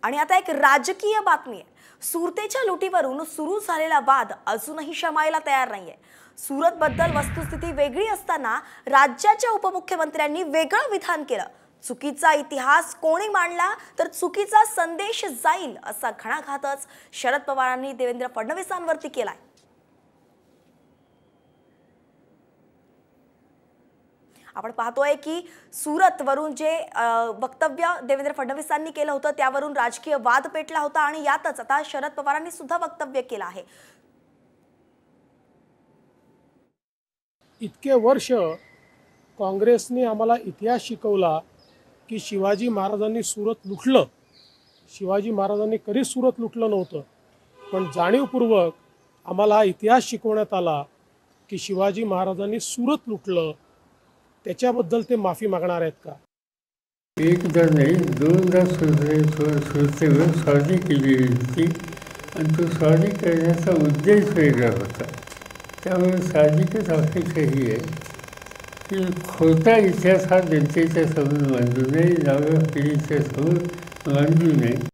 आणि आता एक राजकीय बातमी आहे। सुरतेच्या लुटीवरून सुरू झालेला वाद अजूनही शमायला तयार नाहीये। सुरतबद्दल वस्तुस्थिती वेगळी असताना राज्याच्या उपमुख्यमंत्र्यांनी वेगळं विधान केलं। चुकीचा इतिहास कोणी मांडला तर चुकीचा संदेश जाईल असा घणाघातच शरद पवारांनी देवेंद्र फडणवीसांवरती केलाय। आपण पाहतोय की सुरत वरून जे वक्तव्य देवेंद्र फडणवीसांनी केलं होतं त्यावरून राजकीय वाद पेटला होता आणि यातच आता शरद पवारांनी सुद्धा वक्तव्य केलं आहे। इतके वर्ष काँग्रेसने आम्हाला इतिहास शिकवला की शिवाजी महाराजांनी सुरत लुटलं। शिवाजी महाराजांनी कधीच सुरत लुटलं नव्हतं, पण जाणीवपूर्वक आम्हाला हा इतिहास शिकवण्यात आला की शिवाजी महाराजांनी सुरत लुटलं। त्याच्याबद्दल ते माफी मागणार आहेत का? एकदा नाही दोनदा सुरतेवर स्वारी केली होती आणि तो स्वारी करण्याचा उद्देश वेगळा होता। त्यामुळे साहजिकच अपेक्षा ही आहे की खोटा इतिहास हा जनतेच्या समोर मांडू नये, नव्या पिढीच्या समोर मांडू नये।